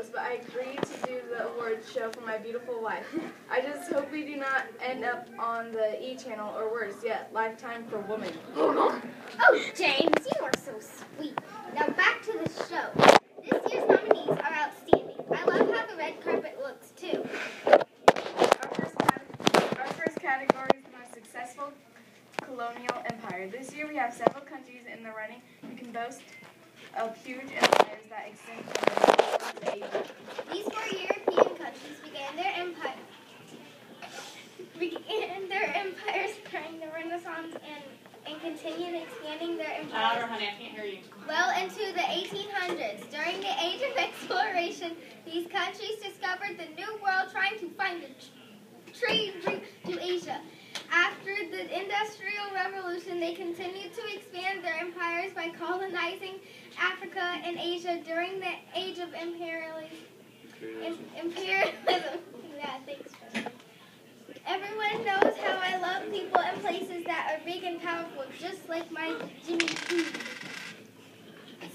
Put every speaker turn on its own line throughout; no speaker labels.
host, but I agreed to do the awards show for my beautiful wife. I just hope we do not end up on the E! Channel or worse yet, Lifetime for Women.
Oh, James, you are so sweet. Now back to the show. This year's nominees are outstanding. I love how the red carpet looks, too.
Our first category is the most successful colonial empire. This year we have several countries in the running who can boast of huge empires that extend from the to Asia.
These 4 European countries began their empires during the Renaissance and continued expanding their empires.
Louder, honey, I can't hear you.
Well into the 1800s. During the age of exploration, these countries discovered the New World, trying to find a trade route to Asia. After the Industrial Revolution, they continued to expand their empires by colonizing Africa and Asia during the age of imperialism. Yeah, thanks. Everyone knows how I love people and places that are big and powerful, just like my Jimmy Coo.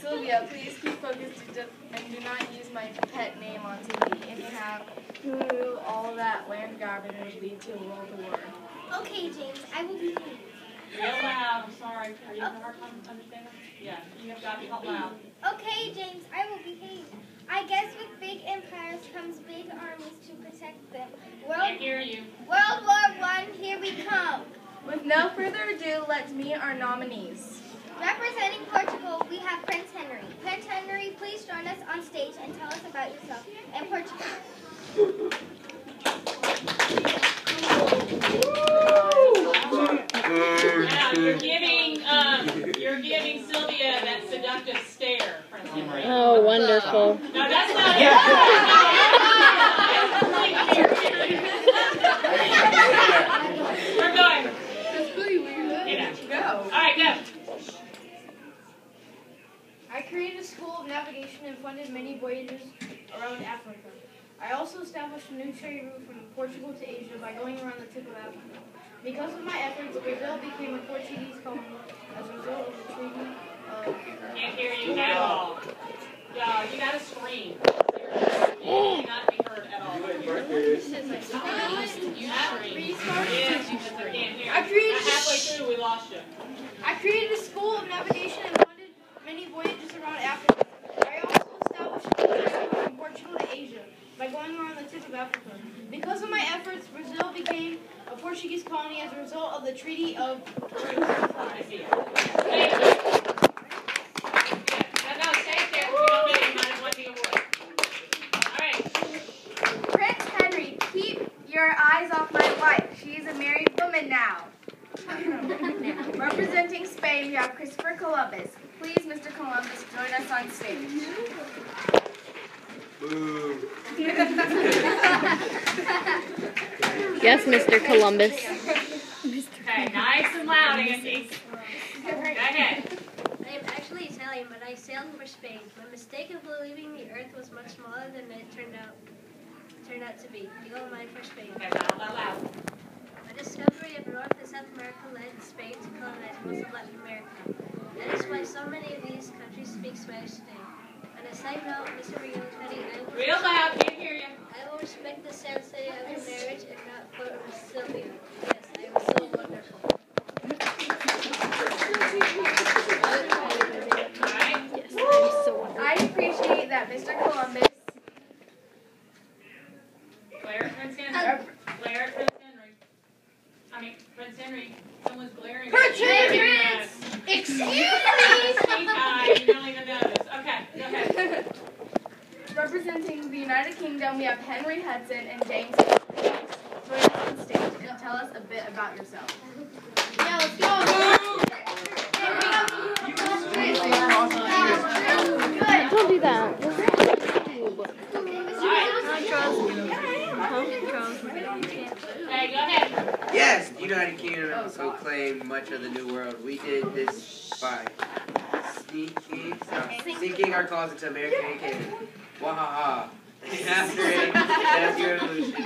Sylvia, please keep focused and do not use my pet name on TV. If you have, who all that land grabbing would lead to a world war.
Okay, James, I will behave.
Real loud, I'm sorry. Are you having a hard time understanding? Yeah, you have got to talk loud.
Okay, James, I will behave. I guess with big empires comes big armies to protect them.
Can't hear you.
World War I, here we come.
With no further ado, let's meet our nominees.
Representing Portugal, we have Prince Henry. Prince Henry, please join us on stage and tell us about yourself and Portugal.
Now, you're giving Sylvia that seductive stare, Prince Henry.
Oh, wonderful.
No, that's not it. We're going.
That's really weird.
Yeah.
Go.
All right, go.
I created a school of navigation and funded many voyages around Africa. I also established a new trade route from Portugal to Asia by going around the tip of Africa. Because of my efforts, Brazil became a Portuguese colony as a result of the treaty of...
Can't hear you at all. Yeah, you gotta scream. You cannot be heard at all. You scream. Yes, because I can't hear. Halfway through, we lost you.
I created a school of navigation and funded many voyages around Africa. I also established a new trade route from Portugal to Asia by going around the tip of Africa. Because of my efforts, Brazil became a Portuguese colony as a result of the Treaty of...
I see it. Thank you. No, stay there. We don't really mind what the award. All right.
Prince Henry, keep your eyes off my wife. She is a married woman now. Representing Spain, we have Christopher Columbus. Please, Mr. Columbus, join us on stage.
Boo.
Yes, Mr. Columbus.
Okay, nice and loud, Andy. Go ahead.
I am actually Italian, but I sailed for Spain. My mistake of believing the Earth was much smaller than it turned out to be. Eagle in mind for Spain.
Okay, loud.
The discovery of North and South America led Spain to colonize most of Latin America. That is why so many of these countries speak Spanish today. On a side note, Mr. Rigoletti,
Real loud, can't hear you.
I will respect the sensei of your marriage and not flirt with Sylvia. Yes, I am so wonderful.
Yes, I'm so wonderful.
I appreciate that, Mr. Columbus.
Glare at Prince Henry. Glare at Prince Henry. I mean, Prince Henry. Someone's glaring at you.
Excuse me!
You don't even notice. Okay, go ahead.
Representing the United Kingdom, we have Henry Hudson and James. Join us on stage and tell us a bit about yourself.
Yeah, let's go!
Don't do that.
Okay, go ahead.
Yes, the United Kingdom also claimed much of the New World. We did this by sneaking our claws into America and Canada. Wahaha. After a Industrial Revolution,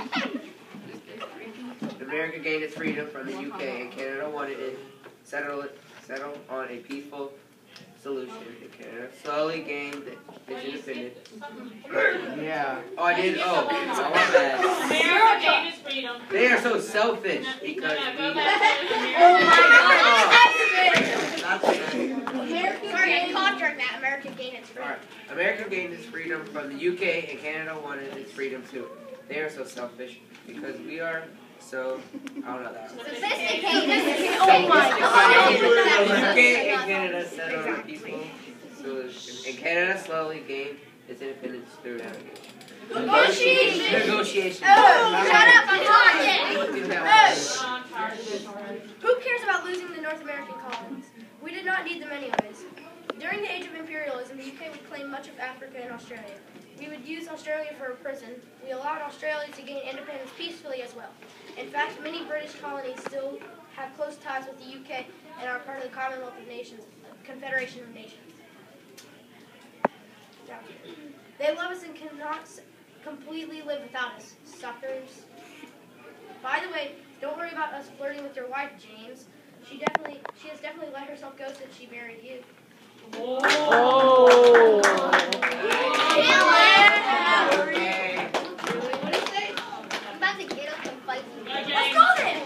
America gained its freedom from the UK, and Canada wanted to settle on a peaceful solution in Canada slowly gained its independence. Yeah. Oh, I did. Oh, I want that.
America gained its freedom.
They are so selfish because
No,
we.
go back to
Oh
America.
That's right.
Sorry, I caught during that. America gained its freedom.
Alright. America gained its freedom from the UK, and Canada wanted its freedom too. They are so selfish because we are so. I don't know that.
Sophisticated.
Oh my
The UK and Canada settled on peaceful solution, and Canada slowly gained its independence through navigation. Negotiation.
Oh, shut up! I'm talking.
Who cares about losing the North American colonies? We did not need them anyways. During the age of imperialism, the UK would claim much of Africa and Australia. We would use Australia for a prison. We allowed Australia to gain independence peacefully as well. In fact, many British colonies still have close ties with the UK and are part of the Commonwealth of Nations, Confederation of Nations. They love us and cannot completely live without us, suckers. By the way, don't worry about us flirting with your wife, James. She has definitely let herself go since she married you.
Oh.
Okay.
What did he say? I'm about to get up and fight you.
Let's
go then!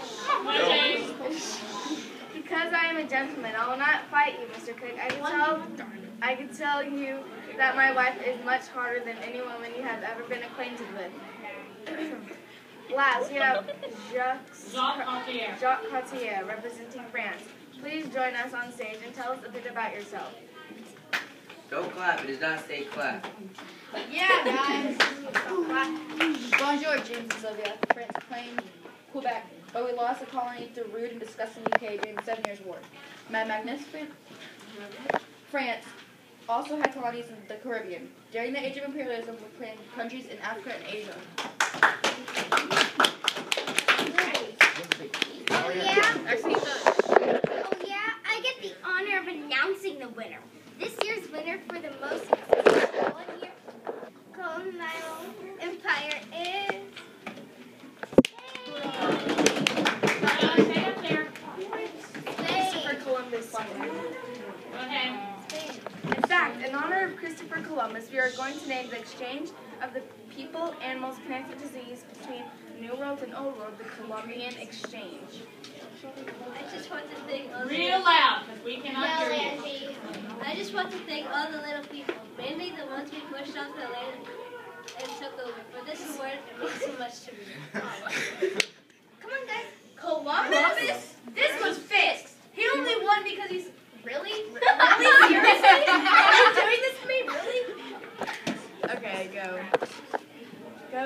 Because I am a gentleman, I will not fight you, Mr. Cook. I can tell you that my wife is much harder than any woman you have ever been acquainted with. Last, we have Jacques Cartier, representing France. Please join us on stage and tell us a bit about yourself.
Don't clap. It does not say clap.
Yeah, guys.
Bonjour, James and Sylvia. France claimed Quebec, but we lost the colony through rude and disgusting UK during the 7 Years' War. My magnificent France also had colonies in the Caribbean. During the age of imperialism, we claimed countries in Africa and Asia.
Oh yeah, I get the honor of announcing the winner. This year's winner for the most successful one-year colonial empire is...
Stay up there.
Christopher Columbus.
Go ahead.
In fact, in honor of Christopher Columbus, we are going to name the exchange of the people, animals, plants, and disease between New World and Old World the Columbian Exchange.
I just want to thank all
Real loud, because we cannot
Yell,
hear you.
Angie.
I just want to thank all the little people, mainly the ones we pushed off the land and took over. For this award, it means so much to me.
Come on, guys.
Columbus? This was fixed. He only won because he's... Really? Really? Seriously? Are you doing this to me? Really?
Okay, go. Go.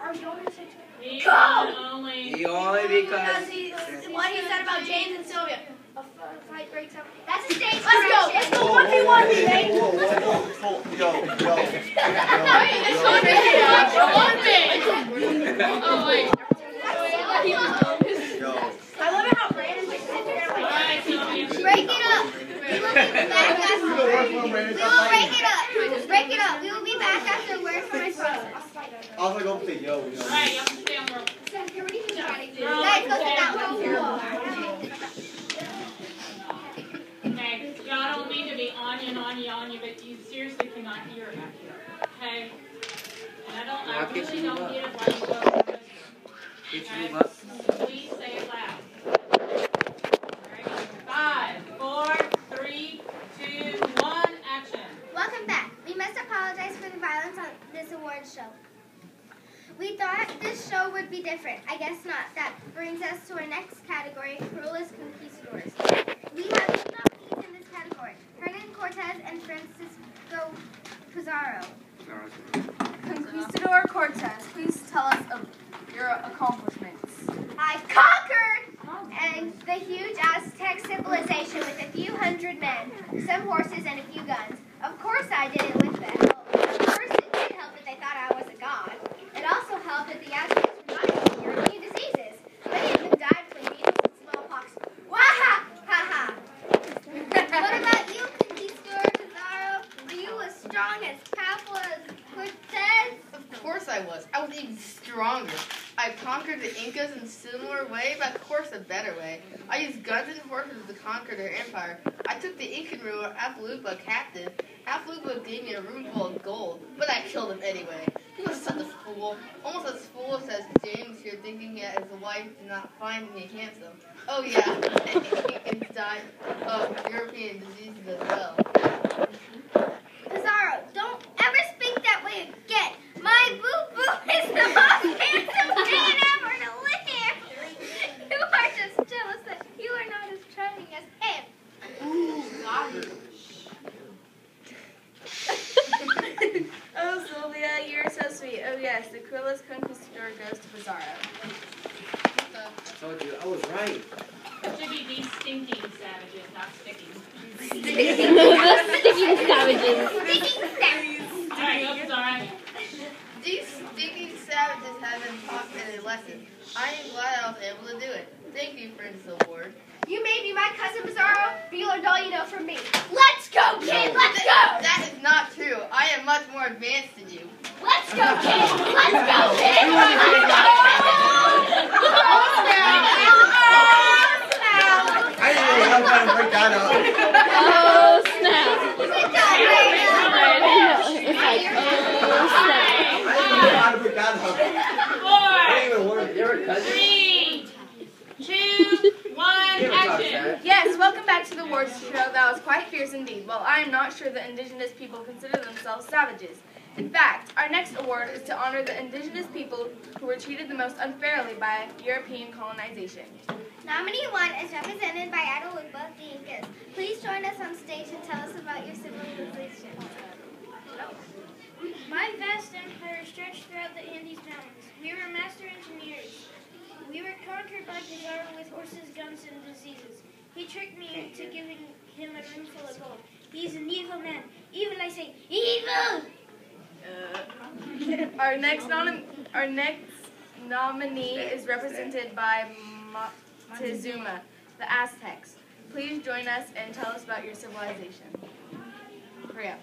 Are you going to say
He
Go!
only.
The only because.
what he said about James and Sylvia? A fight breaks out.
That's a stage
Let's go. Let's go. 1v1, baby.
Oh, wait.
I love it how Brandon just sits there
All
like...
right, Sylvia.
Break it up. We will be back after. We will break it up. Break it up. We will be back after a word from my father.
I was like, say yo,
All right, you have to stay on the rope.
Guys, go sit down.
Okay, y'all don't mean to be on you, but you seriously cannot hear it back here. Okay? And I really don't get it why you go.
Get you move up.
Please say it loud. Alright, 5, 4, 3, 2, 1, action.
Welcome back. We must apologize for the violence on this award show. We thought this show would be different. I guess not. That brings us to our next category, Cruelest Conquistadors. We have two nominees in this category, Hernan Cortez and Francisco Pizarro.
Conquistador Cortez, please tell us of your accomplishments.
I conquered the huge Aztec civilization with a few hundred men, some horses, and a few guns. Of course I did it with the help. First, it did help that they thought I was a god. It also helped that the Aztecs were not immune to European diseases. Many of them died from measles and smallpox. Waha! Ha ha! What about you, Conquistador Pizarro? Were you a strong strong as Pablo's Cortez?
Of course I was. I was even stronger. I conquered the Incas in a similar way, but of course a better way. I used guns and horses to conquer their empire. I took the Incan ruler Atahualpa captive. Atahualpa gave me a room full of gold, but I killed him anyway. He was such a fool. Almost as foolish as James here, thinking that his wife did not find me handsome. Oh yeah, Incans died of European diseases as well.
Pizarro, don't ever speak that way again. My boo-boo is the most handsome man ever to live. You are just jealous that you are not as charming as him.
Oh, Sylvia, you're so sweet. Oh, yes, the cruelest conquistador goes to Pizarro.
I told you, I was right.
It should be these stinking savages, not sticking.
The sticking savages.
Sticking savages.
Alright, go, Pizarro.
These stinking savages have been taught a lesson. I am glad I was able to do it. Thank you for this award.
You may be my cousin Pizarro, but you learned all you know from me. Let's go, kid! Let's go!
That is not true. I am much more advanced than you.
Let's go, kid! Let's go, kid!
I didn't really have time to break that up.
Oh, snap. It's like, oh, snap.
I didn't know how to break that up. I didn't even work.
You're a cousin?
3, 2, 1, action.
Yes, welcome back to the awards show. That was quite fierce indeed. Well, I am not sure the indigenous people consider themselves savages. In fact, our next award is to honor the indigenous people who were treated the most unfairly by European colonization.
Nominee 1 is represented by Atahualpa, the Incas. Please join us on stage and tell us about your civilization.
My vast empire stretched throughout the Andes Mountains. We were master engineers. We were conquered by Pizarro with horses, guns, and diseases. He tricked me into giving him a room full of gold. He's an evil man. Evil, I say, evil!
Our next nominee is represented by Moctezuma, the Aztecs. Please join us and tell us about your civilization. Hurry up.